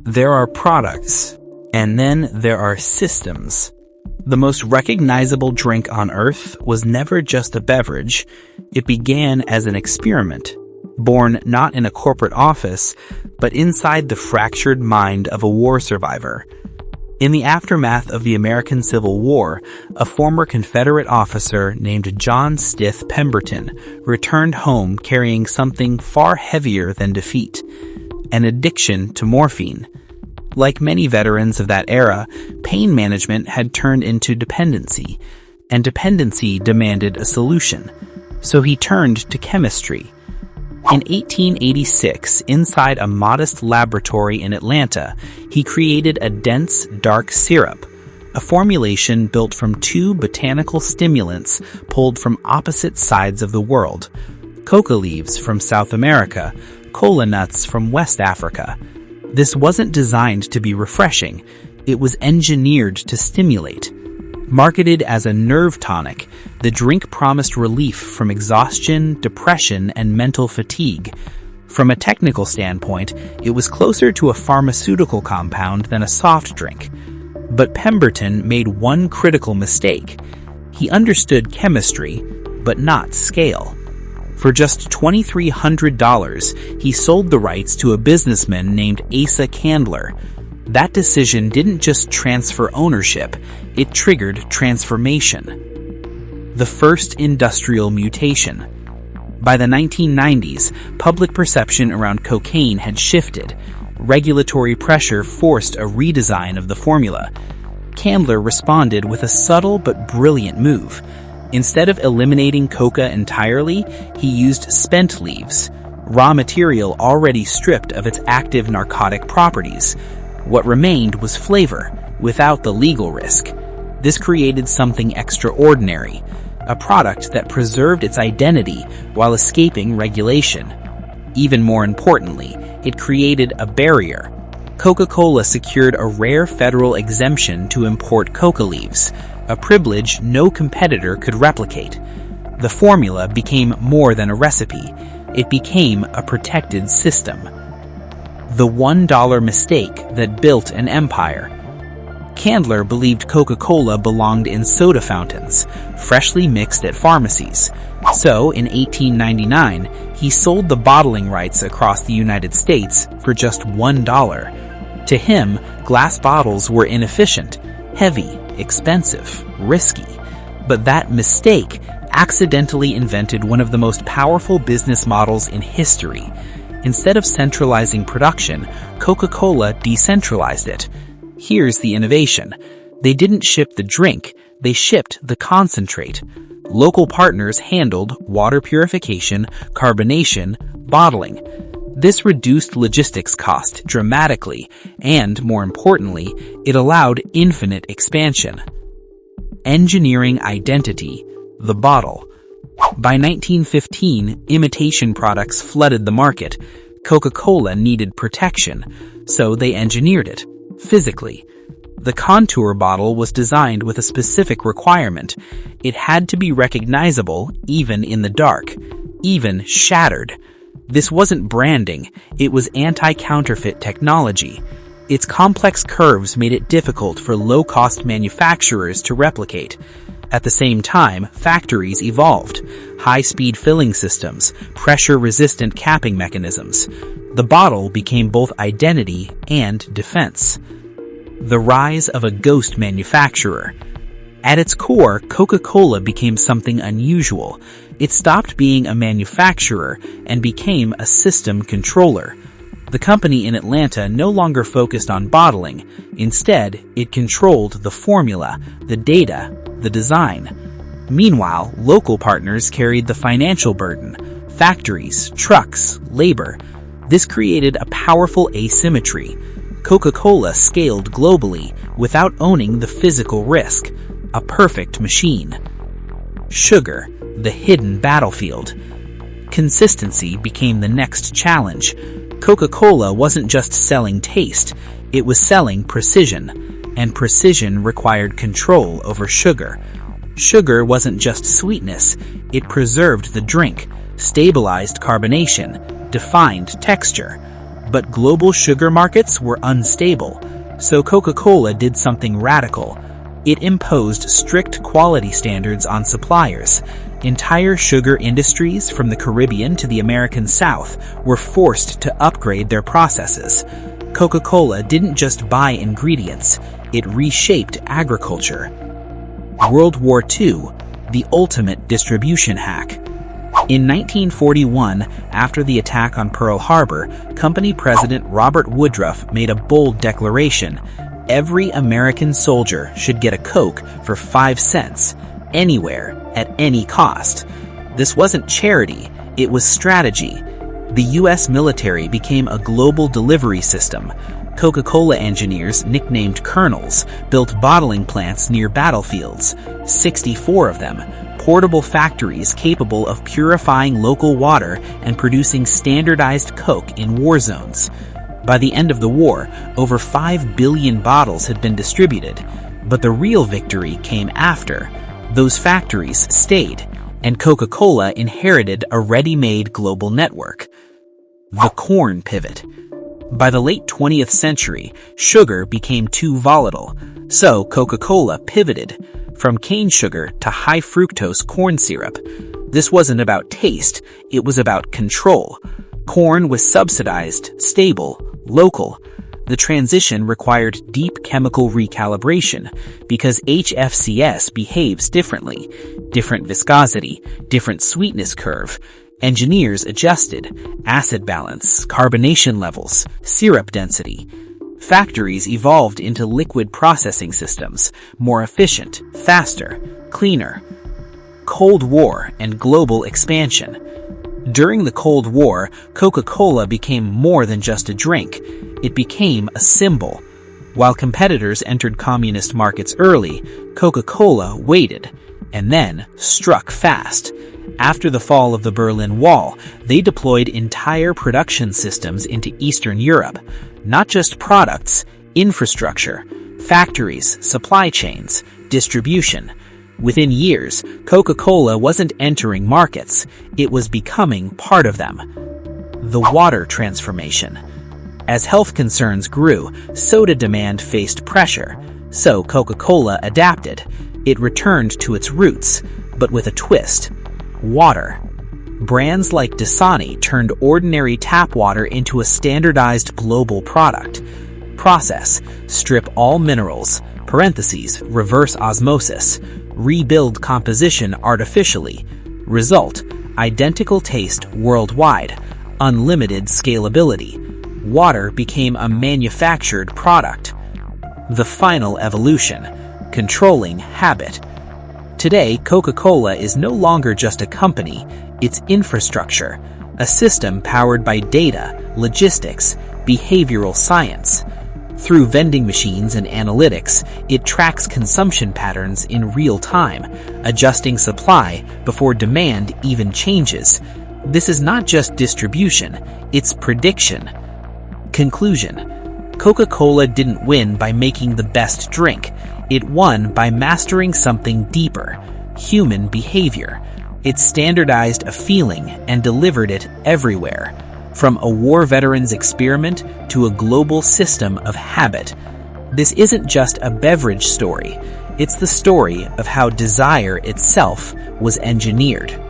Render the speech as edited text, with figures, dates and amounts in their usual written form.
There are products, and then there are systems. The most recognizable drink on Earth was never just a beverage. It began as an experiment, born not in a corporate office, but inside the fractured mind of a war survivor. In the aftermath of the American Civil War, a former Confederate officer named John Stith Pemberton returned home carrying something far heavier than defeat: an addiction to morphine. Like many veterans of that era, pain management had turned into dependency, and dependency demanded a solution. So he turned to chemistry. In 1886, inside a modest laboratory in Atlanta, he created a dense, dark syrup, a formulation built from two botanical stimulants pulled from opposite sides of the world: coca leaves from South America, kola nuts from West Africa. This wasn't designed to be refreshing, it was engineered to stimulate. Marketed as a nerve tonic, the drink promised relief from exhaustion, depression, and mental fatigue. From a technical standpoint, it was closer to a pharmaceutical compound than a soft drink. But Pemberton made one critical mistake. He understood chemistry, but not scale. For just $2,300, he sold the rights to a businessman named Asa Candler. That decision didn't just transfer ownership, it triggered transformation. The first industrial mutation. By the 1990s, public perception around cocaine had shifted. Regulatory pressure forced a redesign of the formula. Candler responded with a subtle but brilliant move. Instead of eliminating coca entirely, he used spent leaves, raw material already stripped of its active narcotic properties. What remained was flavor, without the legal risk. This created something extraordinary, a product that preserved its identity while escaping regulation. Even more importantly, it created a barrier. Coca-Cola secured a rare federal exemption to import coca leaves, a privilege no competitor could replicate. The formula became more than a recipe. It became a protected system. The $1 mistake that built an empire. Candler believed Coca-Cola belonged in soda fountains, freshly mixed at pharmacies. So, in 1899, he sold the bottling rights across the United States for just $1. To him, glass bottles were inefficient, heavy, expensive, risky. But that mistake accidentally invented one of the most powerful business models in history. Instead of centralizing production, Coca-Cola decentralized it. Here's the innovation. They didn't ship the drink, they shipped the concentrate. Local partners handled water purification, carbonation, bottling. This reduced logistics cost dramatically, and more importantly, it allowed infinite expansion. Engineering identity, the bottle. By 1915, imitation products flooded the market. Coca-Cola needed protection, so they engineered it, physically. The contour bottle was designed with a specific requirement. It had to be recognizable even in the dark, even shattered. This wasn't branding, it was anti-counterfeit technology. Its complex curves made it difficult for low-cost manufacturers to replicate. At the same time, factories evolved. High-speed filling systems, pressure-resistant capping mechanisms. The bottle became both identity and defense. The rise of a ghost manufacturer. At its core, Coca-Cola became something unusual. It stopped being a manufacturer and became a system controller. The company in Atlanta no longer focused on bottling. Instead, it controlled the formula, the data, the design. Meanwhile, local partners carried the financial burden: factories, trucks, labor. This created a powerful asymmetry. Coca-Cola scaled globally without owning the physical risk. A perfect machine. Sugar, the hidden battlefield. Consistency became the next challenge. Coca-Cola wasn't just selling taste, it was selling precision, and precision required control over sugar. Sugar wasn't just sweetness, it preserved the drink, stabilized carbonation, defined texture. But global sugar markets were unstable, so Coca-Cola did something radical. It imposed strict quality standards on suppliers. Entire sugar industries from the Caribbean to the American South were forced to upgrade their processes. Coca-Cola didn't just buy ingredients, it reshaped agriculture. World War II, the ultimate distribution hack. In 1941, after the attack on Pearl Harbor, company president Robert Woodruff made a bold declaration: every American soldier should get a Coke for 5 cents, anywhere, at any cost. This wasn't charity, it was strategy. The U.S. military became a global delivery system. Coca-Cola engineers, nicknamed colonels, built bottling plants near battlefields, 64 of them, portable factories capable of purifying local water and producing standardized Coke in war zones. By the end of the war, over 5 billion bottles had been distributed. But the real victory came after. Those factories stayed, and Coca-Cola inherited a ready-made global network. The corn pivot. By the late 20th century, sugar became too volatile, so Coca-Cola pivoted from cane sugar to high-fructose corn syrup. This wasn't about taste, it was about control. Corn was subsidized, stable, local. The transition required deep chemical recalibration because HFCS behaves differently. Different viscosity, different sweetness curve. Engineers adjusted acid balance, carbonation levels, syrup density. Factories evolved into liquid processing systems, more efficient, faster, cleaner. Cold War and global expansion. During the Cold War, Coca-Cola became more than just a drink. It became a symbol. While competitors entered communist markets early, Coca-Cola waited, and then struck fast. After the fall of the Berlin Wall, they deployed entire production systems into Eastern Europe. Not just products, infrastructure, factories, supply chains, distribution. Within years, Coca-Cola wasn't entering markets, it was becoming part of them. The water transformation. As health concerns grew, soda demand faced pressure, so Coca-Cola adapted. It returned to its roots, but with a twist. Water. Brands like Dasani turned ordinary tap water into a standardized global product. Process: strip all minerals, reverse osmosis, rebuild composition artificially. Result: identical taste worldwide, unlimited scalability. Water became a manufactured product. The final evolution: controlling habit. Today, Coca-Cola is no longer just a company, it's infrastructure, a system powered by data, logistics, behavioral science. Through vending machines and analytics, it tracks consumption patterns in real time, adjusting supply before demand even changes. This is not just distribution, it's prediction. Conclusion: Coca-Cola didn't win by making the best drink. It won by mastering something deeper: human behavior. It standardized a feeling and delivered it everywhere. From a war veteran's experiment to a global system of habit. This isn't just a beverage story, it's the story of how desire itself was engineered.